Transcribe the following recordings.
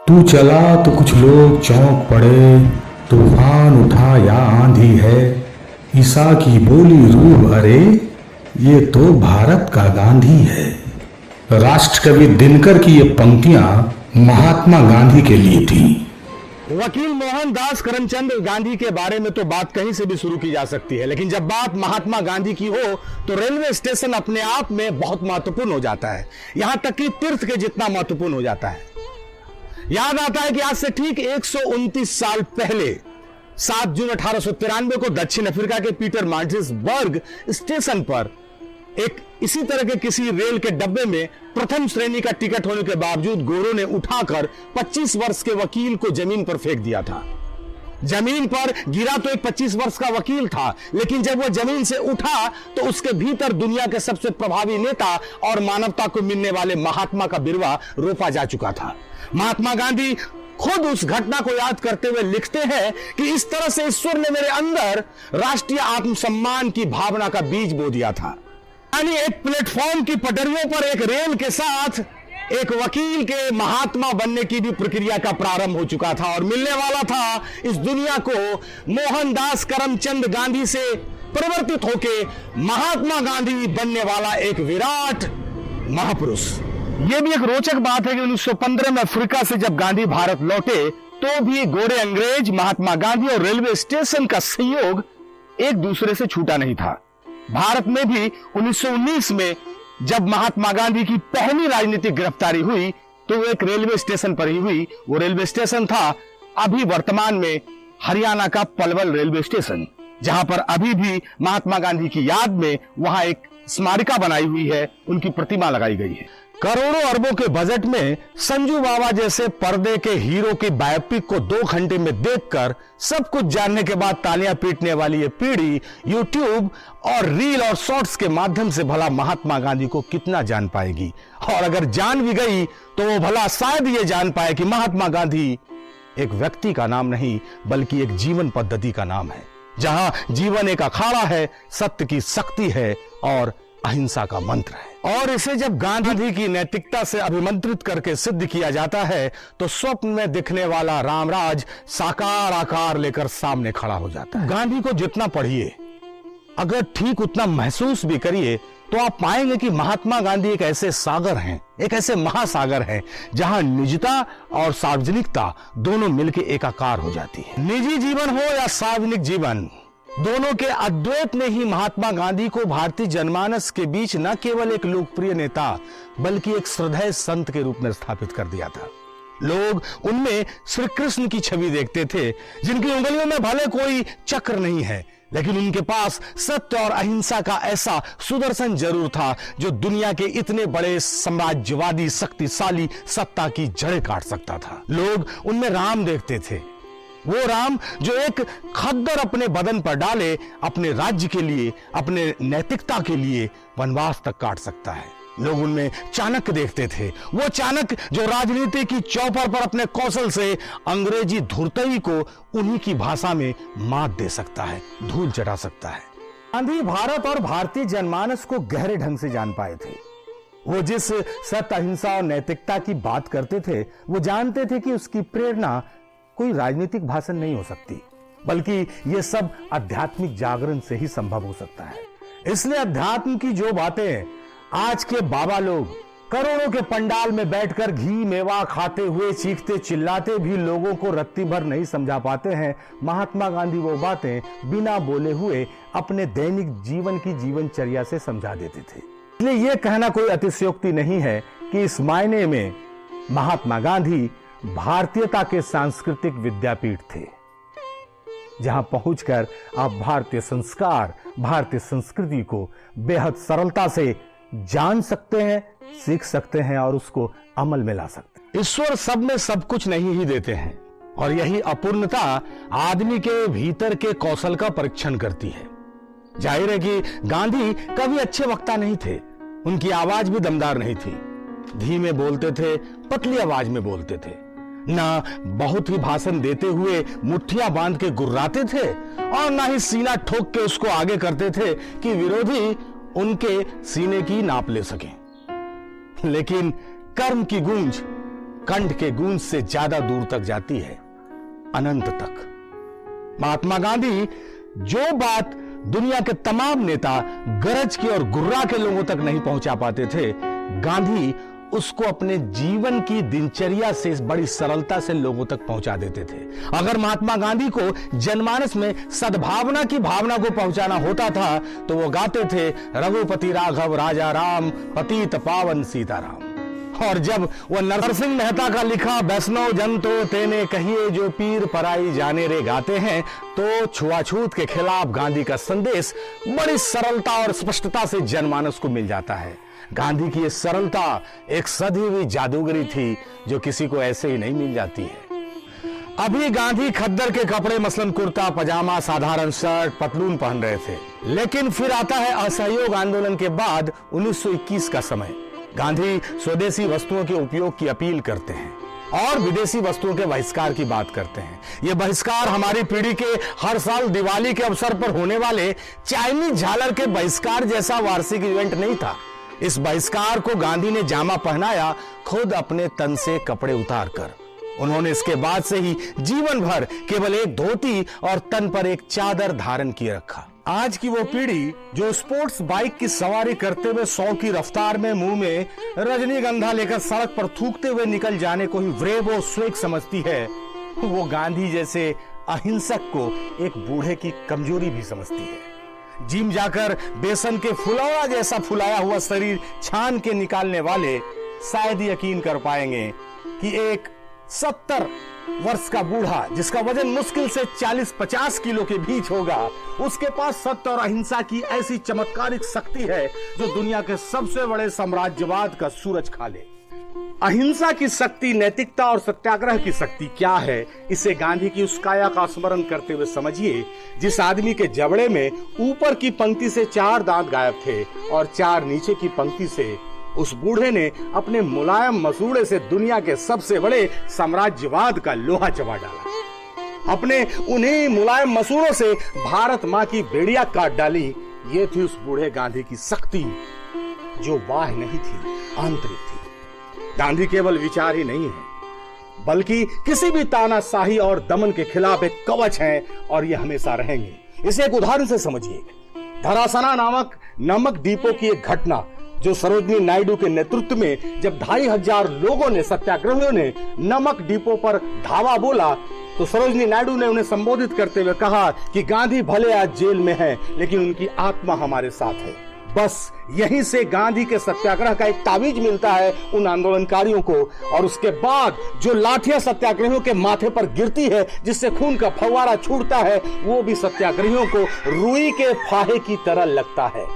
तू चला तो कुछ लोग चौंक पड़े, तूफान उठा या आंधी है, ईसा की बोली रूह अरे, ये तो भारत का गांधी है। राष्ट्रकवि दिनकर की ये पंक्तियां महात्मा गांधी के लिए थी। वकील मोहनदास करमचंद गांधी के बारे में तो बात कहीं से भी शुरू की जा सकती है, लेकिन जब बात महात्मा गांधी की हो तो रेलवे स्टेशन अपने आप में बहुत महत्वपूर्ण हो जाता है, यहां तक कि तीर्थ के जितना महत्वपूर्ण हो जाता है। याद आता है कि आज से ठीक 129 साल पहले 7 जून 1893 को दक्षिण अफ्रीका के पीटरमार्टिसबर्ग स्टेशन पर एक इसी तरह के किसी रेल के डब्बे में प्रथम श्रेणी का टिकट होने के बावजूद गोरों ने उठाकर 25 वर्ष के वकील को जमीन पर फेंक दिया था। जमीन पर गिरा तो एक 25 वर्ष का वकील था, लेकिन जब वह जमीन से उठा तो उसके भीतर दुनिया के सबसे प्रभावी नेता और मानवता को मिलने वाले महात्मा का बिरवा रोपा जा चुका था। महात्मा गांधी खुद उस घटना को याद करते हुए लिखते हैं कि इस तरह से ईश्वर ने मेरे अंदर राष्ट्रीय आत्मसम्मान की भावना का बीज बो दिया था। यानी एक प्लेटफॉर्म की पटरियों पर एक रेल के साथ एक वकील के महात्मा बनने की भी प्रक्रिया का प्रारंभ हो चुका था और मिलने वाला था इस दुनिया को मोहनदास करमचंद गांधी से परिवर्तित होके महात्मा गांधी बनने वाला एक विराट महापुरुष। यह भी एक रोचक बात है कि 1915 में अफ्रीका से जब गांधी भारत लौटे तो भी गोरे अंग्रेज, महात्मा गांधी और रेलवे स्टेशन का सहयोग एक दूसरे से छूटा नहीं था। भारत में भी 1919 में जब महात्मा गांधी की पहली राजनीतिक गिरफ्तारी हुई तो वो एक रेलवे स्टेशन पर ही हुई। वो रेलवे स्टेशन था अभी वर्तमान में हरियाणा का पलवल रेलवे स्टेशन, जहां पर अभी भी महात्मा गांधी की याद में वहां एक स्मारिका बनाई हुई है, उनकी प्रतिमा लगाई गई है। करोड़ों अरबों के बजट में संजू बाबा जैसे पर्दे के हीरो की बायोपिक को 2 घंटे में देखकर सब कुछ जानने के बाद तालियां पीटने वाली ये पीढ़ी यूट्यूब और रील और शॉर्ट्स के माध्यम से भला महात्मा गांधी को कितना जान पाएगी, और अगर जान भी गई तो वो भला शायद ये जान पाए कि महात्मा गांधी एक व्यक्ति का नाम नहीं बल्कि एक जीवन पद्धति का नाम है, जहां जीवन एक अखाड़ा है, सत्य की शक्ति है और अहिंसा का मंत्र है। और इसे जब गांधी की नैतिकता से अभिमंत्रित करके सिद्ध किया जाता है तो स्वप्न में दिखने वाला रामराज साकार आकार लेकर सामने खड़ा हो जाता है। गांधी को जितना पढ़िए, अगर ठीक उतना महसूस भी करिए तो आप पाएंगे कि महात्मा गांधी एक ऐसे सागर हैं, एक ऐसे महासागर हैं, जहां निजता और सार्वजनिकता दोनों मिलकर एकाकार हो जाती है। निजी जीवन हो या सार्वजनिक जीवन, दोनों के अद्वैत ने ही महात्मा गांधी को भारतीय जनमानस के बीच न केवल एक लोकप्रिय नेता बल्कि एक श्रद्धेय संत के रूप में स्थापित कर दिया था। लोग उनमें श्री कृष्ण की छवि देखते थे, जिनकी उंगलियों में भले कोई चक्र नहीं है, लेकिन उनके पास सत्य और अहिंसा का ऐसा सुदर्शन जरूर था जो दुनिया के इतने बड़े साम्राज्यवादी शक्तिशाली सत्ता की जड़ें काट सकता था। लोग उनमें राम देखते थे, वो राम जो एक खद्दर अपने बदन पर डाले अपने राज्य के लिए, अपने नैतिकता के लिए वनवास तक काट सकता है। लोग उनमें चाणक्य देखते थे, वो चाणक्य जो राजनीति की चौपर पर अपने कौशल से अंग्रेजी धुरतई को उन्हीं की भाषा में मात दे सकता है, धूल चटा सकता है। गांधी भारत और भारतीय जनमानस को गहरे ढंग से जान पाए थे। वो जिस सत्य, अहिंसा और नैतिकता की बात करते थे, वो जानते थे कि उसकी प्रेरणा कोई राजनीतिक भाषण नहीं हो सकती, बल्कि ये सब आध्यात्मिक जागरण से ही संभव हो सकता है। इसलिए अध्यात्म की जो बातें आज के बाबा लोग करोड़ों के पंडाल में बैठकर घी मेवा खाते हुए चीखते चिल्लाते भी लोगों को रत्ती भर नहीं समझा पाते हैं, महात्मा गांधी वो बातें बिना बोले हुए अपने दैनिक जीवन की जीवनचर्या से समझा देते थे। इसलिए यह कहना कोई अतिशयोक्ति नहीं है कि इस मायने में महात्मा गांधी भारतीयता के सांस्कृतिक विद्यापीठ थे, जहां पहुंचकर आप भारतीय संस्कार, भारतीय संस्कृति को बेहद सरलता से जान सकते हैं, सीख सकते हैं और उसको अमल में ला सकते हैं। ईश्वर सब में सब कुछ नहीं ही देते हैं, और यही अपूर्णता आदमी के भीतर के कौशल का परीक्षण करती है। जाहिर है कि गांधी कभी अच्छे वक्ता नहीं थे, उनकी आवाज भी दमदार नहीं थी, धीमे बोलते थे, पतली आवाज में बोलते थे, ना बहुत ही भाषण देते हुए मुट्ठियां बांध के गुर्राते थे और ना ही सीना ठोक के उसको आगे करते थे कि विरोधी उनके सीने की नाप ले सके। लेकिन कर्म की गूंज कंठ के गूंज से ज्यादा दूर तक जाती है, अनंत तक। महात्मा गांधी जो बात दुनिया के तमाम नेता गरज के और गुर्रा के लोगों तक नहीं पहुंचा पाते थे, गांधी उसको अपने जीवन की दिनचर्या से बड़ी सरलता से लोगों तक पहुंचा देते थे। अगर महात्मा गांधी को जनमानस में सद्भावना की भावना को पहुंचाना होता था तो वो गाते थे, रघुपति राघव राजा राम, पतित पावन सीताराम। और जब वह नरसिंह मेहता का लिखा वैष्णव जन तो तेने कहिए जो पीर पराई जाने रे गाते हैं, तो छुआछूत के खिलाफ गांधी का संदेश बड़ी सरलता और स्पष्टता से जनमानस को मिल जाता है। गांधी की ये सरलता एक सदी हुई जादूगरी थी जो किसी को ऐसे ही नहीं मिल जाती है। अभी गांधी खद्दर के कपड़े मसलन कुर्ता पजामा, साधारण शर्ट, पतलून पहन रहे थे, लेकिन फिर आता है असहयोग आंदोलन के बाद 1921 का समय। गांधी स्वदेशी वस्तुओं के उपयोग की अपील करते हैं और विदेशी वस्तुओं के बहिष्कार की बात करते हैं। यह बहिष्कार हमारी पीढ़ी के हर साल दिवाली के अवसर पर होने वाले चाइनीज झालर के बहिष्कार जैसा वार्षिक इवेंट नहीं था। इस बहिष्कार को गांधी ने जामा पहनाया, खुद अपने तन से कपड़े उतार कर। उन्होंने इसके बाद से ही जीवन भर केवल एक धोती और तन पर एक चादर धारण किए रखा। आज की वो पीढ़ी जो स्पोर्ट्स बाइक की सवारी करते हुए 100 की रफ्तार में मुंह में रजनीगंधा लेकर सड़क पर थूकते हुए निकल जाने को ही व्रेब और स्वेग समझती है, वो गांधी जैसे अहिंसक को एक बूढ़े की कमजोरी भी समझती है। जिम जाकर बेसन के फुलौड़ा जैसा फुलाया हुआ शरीर छान के निकालने वाले शायद यकीन कर पाएंगे कि एक 70 वर्ष का बूढ़ा जिसका वजन मुश्किल से 40-50 किलो के बीच होगा, उसके पास सत्य और अहिंसा की ऐसी चमत्कारिक शक्ति है जो दुनिया के सबसे बड़े साम्राज्यवाद का सूरज खा ले। अहिंसा की शक्ति, नैतिकता और सत्याग्रह की शक्ति क्या है, इसे गांधी की उस काया का स्मरण करते हुए समझिए जिस आदमी के जबड़े में ऊपर की पंक्ति से 4 दांत गायब थे और 4 नीचे की पंक्ति से। उस बूढ़े ने अपने मुलायम मसूड़े से दुनिया के सबसे बड़े साम्राज्यवाद का लोहा चबा डाला। अपने उन्हीं मुलायम मसूड़ों से भारत माँ की बेड़िया काट डाली। ये थी उस बूढ़े गांधी की शक्ति जो बाह्य नहीं थी, आंतरिक थी। गांधी केवल विचार ही नहीं है बल्कि किसी भी तानाशाही और दमन के खिलाफ एक कवच हैं और ये हमेशा रहेंगे। इसे एक उदाहरण से समझिए। धरासना नामक नमक डिपो की एक घटना जो सरोजनी नायडू के नेतृत्व में जब 2500 लोगों ने, सत्याग्रहियों ने नमक डिपो पर धावा बोला तो सरोजनी नायडू ने उन्हें संबोधित करते हुए कहा कि गांधी भले आज जेल में हैं, लेकिन उनकी आत्मा हमारे साथ है। बस यहीं से गांधी के सत्याग्रह का एक तावीज मिलता है उन आंदोलनकारियों को, और उसके बाद जो लाठियां सत्याग्रहियों के माथे पर गिरती है जिससे खून का फव्वारा छूटता है, वो भी सत्याग्रहियों को रुई के फाहे की तरह लगता है।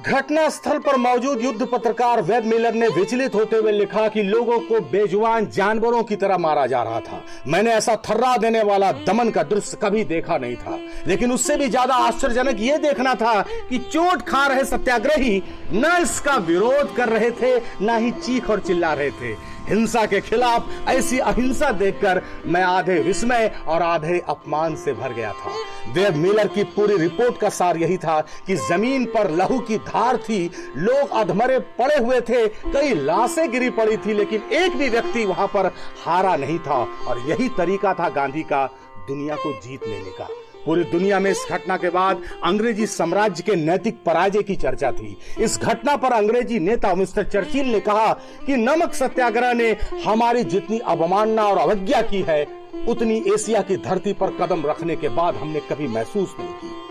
घटना स्थल पर मौजूद युद्ध पत्रकार वेब मिलर ने विचलित होते हुए लिखा कि लोगों को बेजुबान जानवरों की तरह मारा जा रहा था। मैंने ऐसा थर्रा देने वाला दमन का दृश्य कभी देखा नहीं था, लेकिन उससे भी ज्यादा आश्चर्यजनक यह देखना था कि चोट खा रहे सत्याग्रही न इसका विरोध कर रहे थे, न ही चीख और चिल्ला रहे थे। हिंसा के खिलाफ ऐसी अहिंसा देखकर मैं आधे विस्मय और आधे अपमान से भर गया था। वेब मिलर की पूरी रिपोर्ट का सार यही था कि जमीन पर लहू की धार थी, लोग अधमरे पड़े हुए थे, कई लाशें गिरी पड़ी थी, लेकिन एक भी व्यक्ति वहां पर हारा नहीं था। और यही तरीका था गांधी का दुनिया को जीत लेने का। पूरी दुनिया में इस घटना के बाद अंग्रेजी साम्राज्य के नैतिक पराजय की चर्चा थी। इस घटना पर अंग्रेजी नेता मिस्टर चर्चिल ने कहा कि नमक सत्याग्रह ने हमारी जितनी अवमानना और अवज्ञा की है, उतनी एशिया की धरती पर कदम रखने के बाद हमने कभी महसूस नहीं की।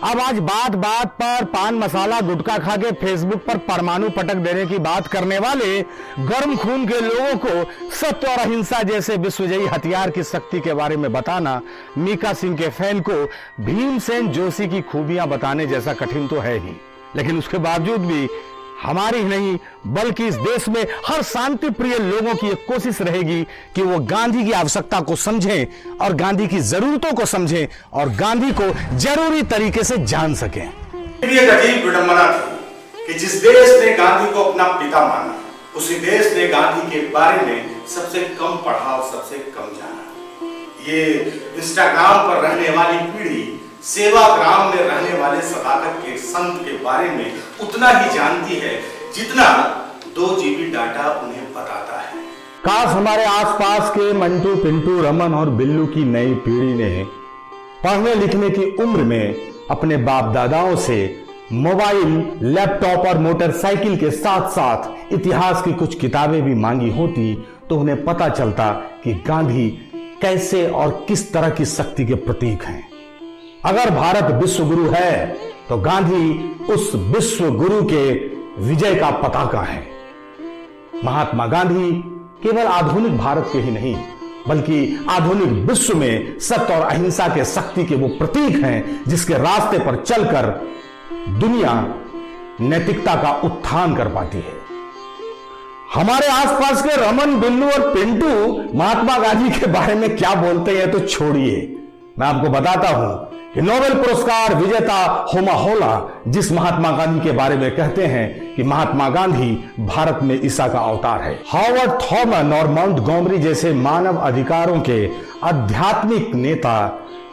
अब आज बात बात पर पान मसाला गुटखा खा के फेसबुक पर परमाणु पटक देने की बात करने वाले गर्म खून के लोगों को सत्य और अहिंसा जैसे विश्वजयी हथियार की शक्ति के बारे में बताना मीका सिंह के फैन को भीमसेन जोशी की खूबियां बताने जैसा कठिन तो है ही। लेकिन उसके बावजूद भी हमारी ही नहीं बल्कि इस देश में हर शांति प्रिय लोगों की एक कोशिश रहेगी कि वो गांधी की आवश्यकता को समझें और गांधी की जरूरतों को समझें और गांधी को जरूरी तरीके से जान सकें। ये एक अजीब विडंबना थी कि जिस देश ने गांधी को अपना पिता माना, उसी देश ने गांधी के बारे में सबसे कम पढ़ा और सबसे कम जाना। ये इंस्टाग्राम पर रहने वाली पीढ़ी सेवाग्राम में रहने वाले सदाकत के संत के बारे में उतना ही जानती है जितना 2 GB डाटा उन्हें बताता है। काश हमारे आसपास के मंटू पिंटू रमन और बिल्लू की नई पीढ़ी ने पढ़ने लिखने की उम्र में अपने बाप दादाओं से मोबाइल, लैपटॉप और मोटरसाइकिल के साथ साथ इतिहास की कुछ किताबें भी मांगी होती तो उन्हें पता चलता कि गांधी कैसे और किस तरह की शक्ति के प्रतीक हैं। अगर भारत विश्व गुरु है तो गांधी उस विश्व गुरु के विजय का पताका है। महात्मा गांधी केवल आधुनिक भारत के ही नहीं बल्कि आधुनिक विश्व में सत्य और अहिंसा के शक्ति के वो प्रतीक हैं जिसके रास्ते पर चलकर दुनिया नैतिकता का उत्थान कर पाती है। हमारे आसपास के रमन, बिल्लू और पिंटू महात्मा गांधी के बारे में क्या बोलते हैं तो छोड़िए, मैं आपको बताता हूं कि नोबेल पुरस्कार विजेता होमा होला जिस महात्मा गांधी के बारे में कहते हैं कि महात्मा गांधी भारत में ईसा का अवतार है। हावर्ड थॉमन और मॉन्टगोमरी जैसे मानव अधिकारों के आध्यात्मिक नेता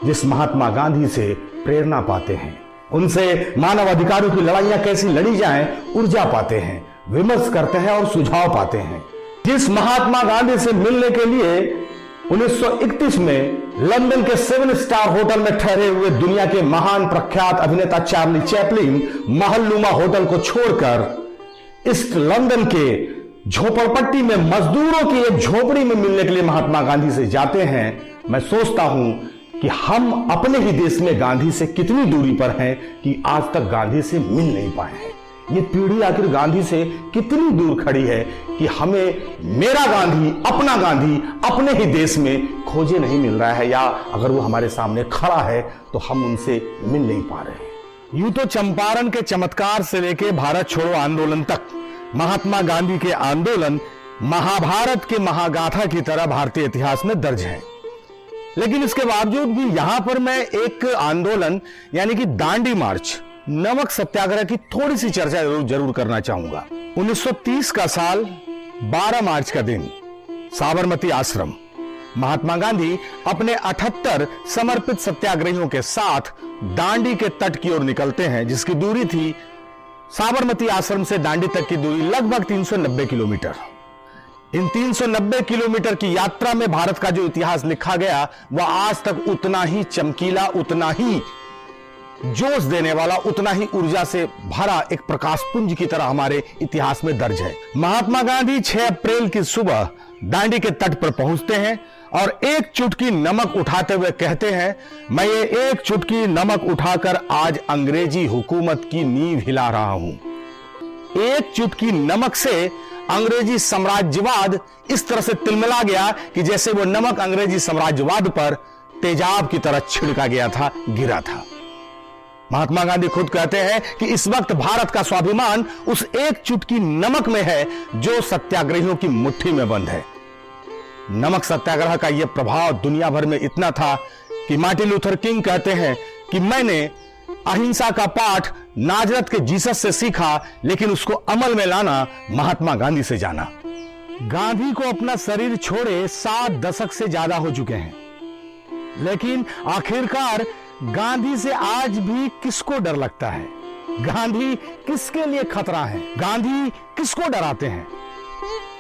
जिस महात्मा गांधी से प्रेरणा पाते हैं, उनसे मानव अधिकारों की लड़ाइयां कैसी लड़ी जाएं ऊर्जा पाते हैं, विमर्श करते हैं और सुझाव पाते हैं। जिस महात्मा गांधी से मिलने के लिए 1931 में लंदन के 7 स्टार होटल में ठहरे हुए दुनिया के महान प्रख्यात अभिनेता चार्ली चैपलिन महलनुमा होटल को छोड़कर ईस्ट लंदन के झोपड़पट्टी में मजदूरों की एक झोपड़ी में मिलने के लिए महात्मा गांधी से जाते हैं, मैं सोचता हूं कि हम अपने ही देश में गांधी से कितनी दूरी पर हैं कि आज तक गांधी से मिल नहीं पाए हैं। ये पीढ़ी आखिर गांधी से कितनी दूर खड़ी है कि हमें मेरा गांधी, अपना गांधी अपने ही देश में खोजे नहीं मिल रहा है, या अगर वो हमारे सामने खड़ा है तो हम उनसे मिल नहीं पा रहे हैं। यूं तो चंपारण के चमत्कार से लेकर भारत छोड़ो आंदोलन तक महात्मा गांधी के आंदोलन महाभारत के महागाथा की तरह भारतीय इतिहास में दर्ज है। लेकिन इसके बावजूद भी यहां पर मैं एक आंदोलन यानी कि दांडी मार्च, नमक सत्याग्रह की थोड़ी सी चर्चा जरूर करना चाहूंगा। 1930 का साल, 12 मार्च का दिन, साबरमती आश्रम। महात्मा गांधी अपने 78 समर्पित सत्याग्रहियों के साथ दांडी के तट की ओर निकलते हैं, जिसकी दूरी थी साबरमती आश्रम से दांडी तक की दूरी लगभग 390 किलोमीटर। इन 390 किलोमीटर की यात्रा में भारत का जो इतिहास लिखा गया वह आज तक उतना ही चमकीला, उतना ही जोश देने वाला, उतना ही ऊर्जा से भरा एक प्रकाश पुंज की तरह हमारे इतिहास में दर्ज है। महात्मा गांधी 6 अप्रैल की सुबह दांडी के तट पर पहुंचते हैं और एक चुटकी नमक उठाते हुए कहते हैं, मैं ये एक चुटकी नमक उठाकर आज अंग्रेजी हुकूमत की नींव हिला रहा हूं। एक चुटकी नमक से अंग्रेजी साम्राज्यवाद इस तरह से तिलमिला गया कि जैसे वो नमक अंग्रेजी साम्राज्यवाद पर तेजाब की तरह छिड़का गया था, गिरा था। महात्मा गांधी खुद कहते हैं कि इस वक्त भारत का स्वाभिमान उस एक चुटकी नमक में है जो सत्याग्रहियों की मुट्ठी में बंद है। नमक सत्याग्रह का यह प्रभाव दुनिया भर में इतना था कि मार्टिन लूथर किंग कहते हैं कि मैंने अहिंसा का पाठ नाजरत के जीसस से सीखा, लेकिन उसको अमल में लाना महात्मा गांधी से जाना। गांधी को अपना शरीर छोड़े 7 दशक से ज्यादा हो चुके हैं, लेकिन आखिरकार गांधी से आज भी किसको डर लगता है? गांधी किसके लिए खतरा है? गांधी किसको डराते हैं?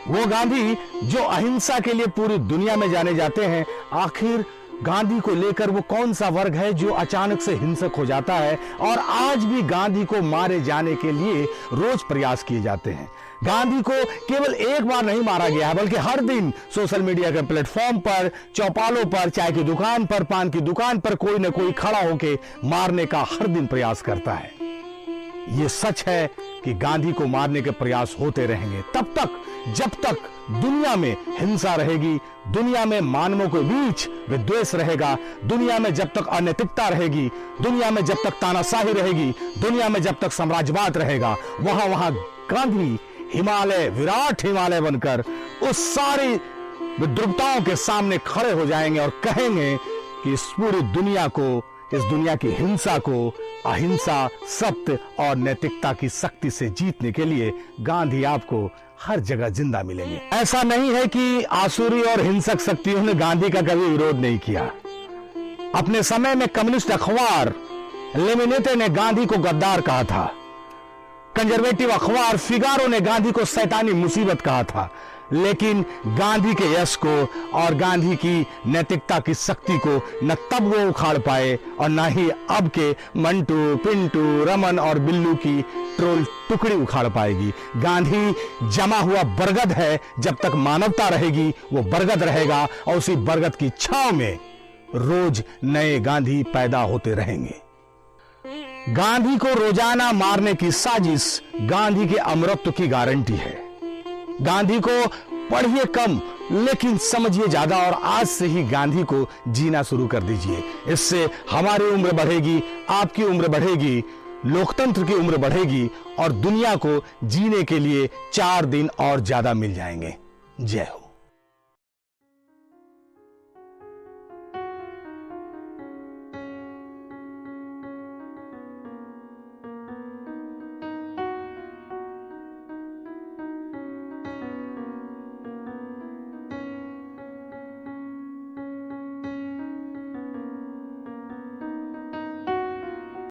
वो गांधी जो अहिंसा के लिए पूरी दुनिया में जाने जाते हैं, आखिर गांधी को लेकर वो कौन सा वर्ग है जो अचानक से हिंसक हो जाता है और आज भी गांधी को मारे जाने के लिए रोज प्रयास किए जाते हैं? गांधी को केवल एक बार नहीं मारा गया है, बल्कि हर दिन सोशल मीडिया के प्लेटफॉर्म पर, चौपालों पर, चाय की दुकान पर, पान की दुकान पर कोई न कोई खड़ा होकर मारने का हर दिन प्रयास करता है। यह सच है कि गांधी को मारने के प्रयास होते रहेंगे तब तक जब तक दुनिया में हिंसा रहेगी, दुनिया में मानवों के बीच विद्वेष रहेगा, दुनिया में जब तक अनैतिकता रहेगी, दुनिया में जब तक तानाशाही रहेगी, दुनिया में जब तक साम्राज्यवाद रहेगा, वहां वहां गांधी हिमालय, विराट हिमालय बनकर उस सारी विद्रुपताओं के सामने खड़े हो जाएंगे और कहेंगे कि इस पूरी दुनिया को, इस दुनिया की हिंसा को अहिंसा, सत्य और नैतिकता की शक्ति से जीतने के लिए गांधी आपको हर जगह जिंदा मिलेंगे। ऐसा नहीं है कि आसुरी और हिंसक शक्तियों ने गांधी का कभी विरोध नहीं किया। अपने समय में कम्युनिस्ट अखबार लेमिनेटे ने गांधी को गद्दार कहा था। कंजर्वेटिव अखबार फिगारो ने गांधी को शैतानी मुसीबत कहा था। लेकिन गांधी के यश को और गांधी की नैतिकता की शक्ति को न तब वो उखाड़ पाए और न ही अब के मंटू, पिंटू, रमन और बिल्लू की ट्रोल टुकड़ी उखाड़ पाएगी। गांधी जमा हुआ बरगद है, जब तक मानवता रहेगी वो बरगद रहेगा और उसी बरगद की छांव में रोज नए गांधी पैदा होते रहेंगे। गांधी को रोजाना मारने की साजिश गांधी के अमरत्व की गारंटी है। गांधी को पढ़िए कम लेकिन समझिए ज्यादा और आज से ही गांधी को जीना शुरू कर दीजिए। इससे हमारी उम्र बढ़ेगी, आपकी उम्र बढ़ेगी, लोकतंत्र की उम्र बढ़ेगी और दुनिया को जीने के लिए 4 दिन और ज्यादा मिल जाएंगे। जय हो।